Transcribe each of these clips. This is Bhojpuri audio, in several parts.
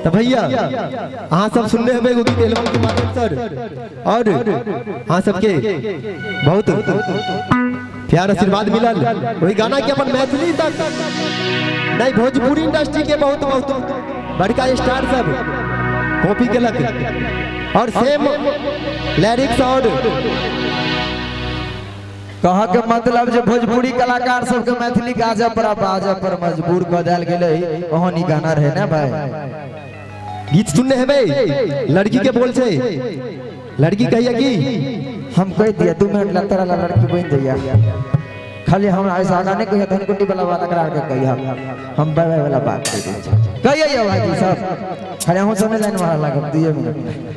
तो भैया हाँ सब सुनने हमें गीत एल्बम के माध्यम सर और हाँ सबके बहुत प्यार आशीर्वाद मिला। वही गाना के अपन मैथिली तक नहीं भोजपुरी इंडस्ट्री के बहुत बहुत बड़का स्टार सब कॉपी के लग और सेम लिरिक्स और कहा के मतलब जो भोजपुरी कलाकार सब के मैथिली गाजा पर मजबूर कर दिल गेले ओहनी गाना रहे ना भाई। गीत सुनने है भाई लड़की के बोल से लड़की कहिए कि हम कह दिया 2 मिनट लगता रहा लड़की बन दिया खाली हम ऐसा गाने कहिए धनकुटी वाला वाला करा के कहिए हम बाय वाला बात कहिए भाई सब खाली हम समय लाइन वाला लगा दिए मिनट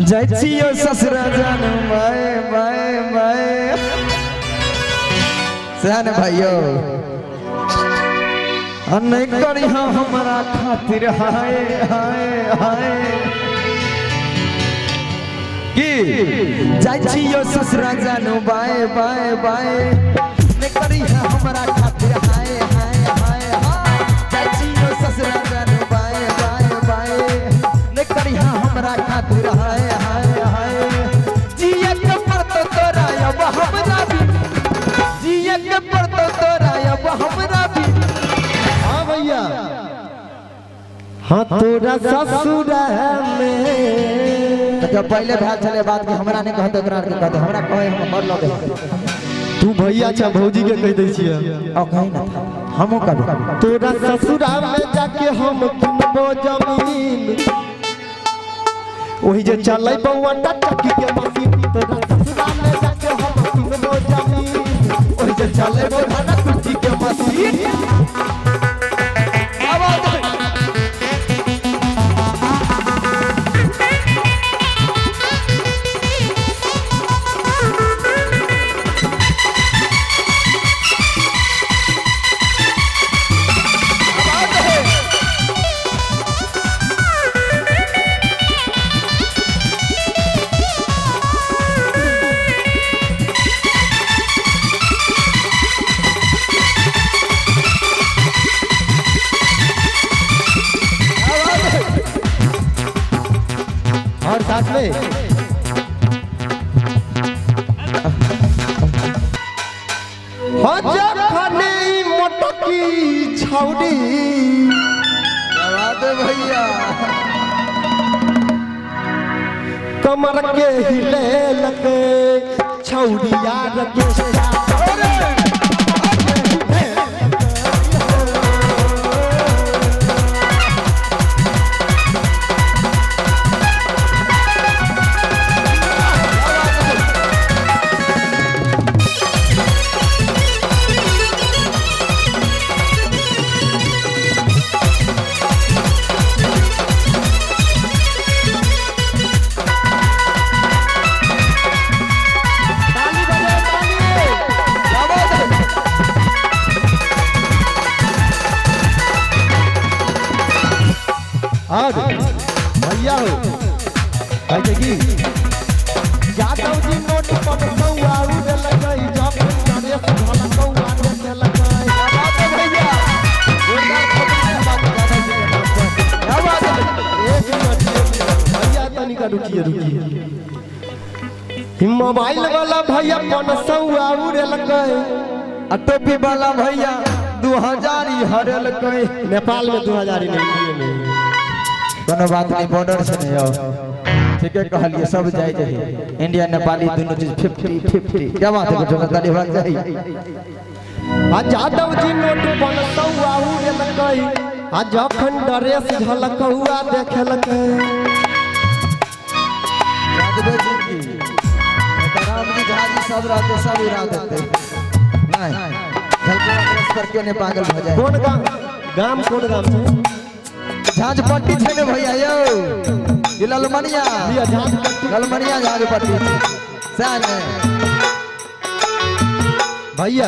जय छियो ससुरा जान बाय बाय बाय सहन भाइयों अने करी हमारा खातिर हाय हाय हाय की जय छियो ससुरा जान बाय बाय बाय ने करी हमारा खातिर हाय हाय हाय जय छियो ससुरा जान बाय बाय बाय ने करी हमारा खातिर हाय हाय हाय जिए के पड़तो तोरा अब हमरा भी जिए के पड़तो तोरा अब हमरा भी। हाँ भैया हाँ तोरा ससुरा में तो पहले भाग चले बात के हमरा ने कहते तोरा के कहते हमरा कहे हम मर लगे तू भैया अच्छा भौजी के कह दै छियै औ कहीं ना हमो कभी तोरा ससुरा में जाके हम किनबो जमीन वही जे चलै बौआ टटकी के मशीन तोरा ससुरा में जाके हम किनबो जमीन वही जे चलै बौआ टटकी के मशीन। और साथ में हजार खाने मोटकी छौड़ी भैया कमर के हिले लगे छौड़िया रगे और भैया हो कहते कि जादव जी नोट पर सौआ उड़ लगई जब करे भला कौआ देखे लगई भैया जोरदार खबर बात क्या बात है एक मिनट भैया तनिका रुकिए मोबाइल वाला भैया पन सौआ उड़ लगई टोपी वाला भैया 2000 ही हरल कई नेपाल में 2000 ही नहीं कोनो बात नहीं बॉर्डर से नहीं आओ ठीक है कहलिए सब जाए जाए इंडिया नेपाली दोनों चीज 50-50 क्या बात है जो ताली भाग जाए आ जादव जी नोट पन सौआ उड़ लगई आ जखन ड्रेस झलकौआ देखे लगई यादव जी की राम जी झाजी सब रहते सब उड़ा देते नहीं झलकौआ ड्रेस पर क्यों नहीं पागल हो जाए। कौन गाम कौन गाम से झांझपट्टी छे ने भैया यो ये ललमनिया भैया झांझपट्टी ललमनिया झांझपट्टी सैन भैया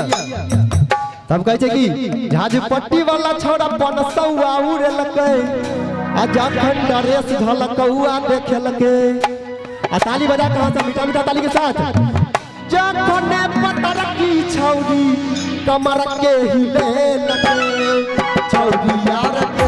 तब कहै छै कि झांझपट्टी वाला छोरा पन सौआ उड़ लगई आ जखन ड्रेस झलकौआ देखे लगे आ ताली बजा कहां से मीठा मीठा ताली के साथ जखन पतरकी छौरी कमर के हिले लगे छौरी यार के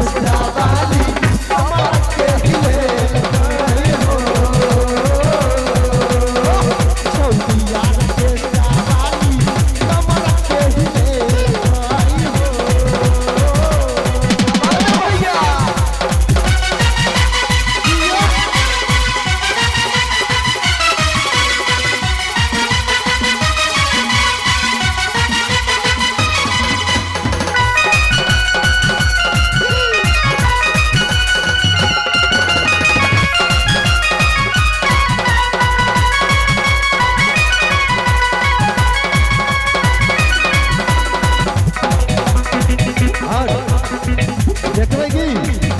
कैसे की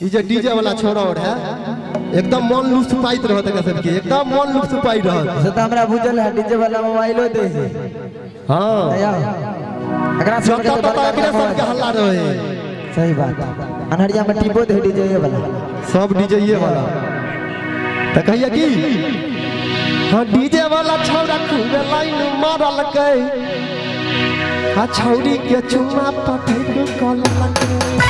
ये जो डीजे वाला छोरा और है एकदम मन लुसुपाइत रहत है सबके एकदम मन लुसुपाई रहत से तो हमरा बुझल है डीजे वाला मोबाइलो दे है हां अगर जब तक तो एकरे सब के हल्ला रहे सही बात अनहरिया में टीपो दे डीजे वाला सब डीजे ये वाला त कहिया की हां डीजे वाला छौरा खूब लाइन मारल के आ छौरी के चुम्मा पठे कल लगे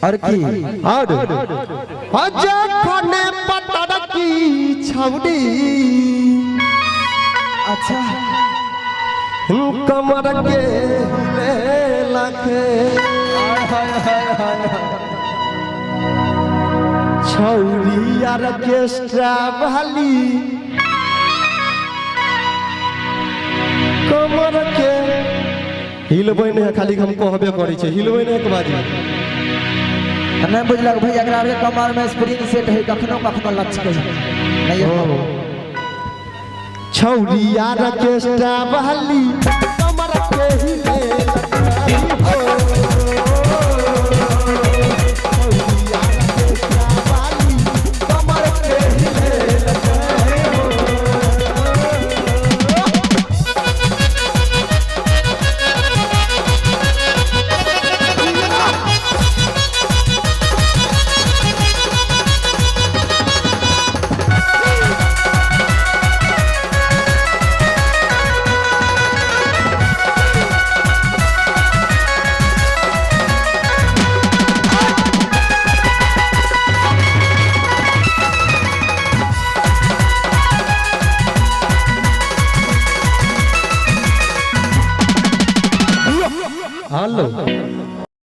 और की और अजब कोने पतर की छौड़ी अच्छा कमर के हिले लखे छौड़ी यार केस्ट्रा वाली कमर के हिलबै नहीं खाली हम कहबे करै छै हिलबै नहीं एक बारी नहीं बुझलक भाई अगर आगे कमर में स्प्रिंग सेट है कखनो कखनो लचके नहीं हो छौड़ी यार केस्ट्रा वाली कमर के हिले हो छौड़ी यार केस्ट्रा वाली कमर के हिले हेलो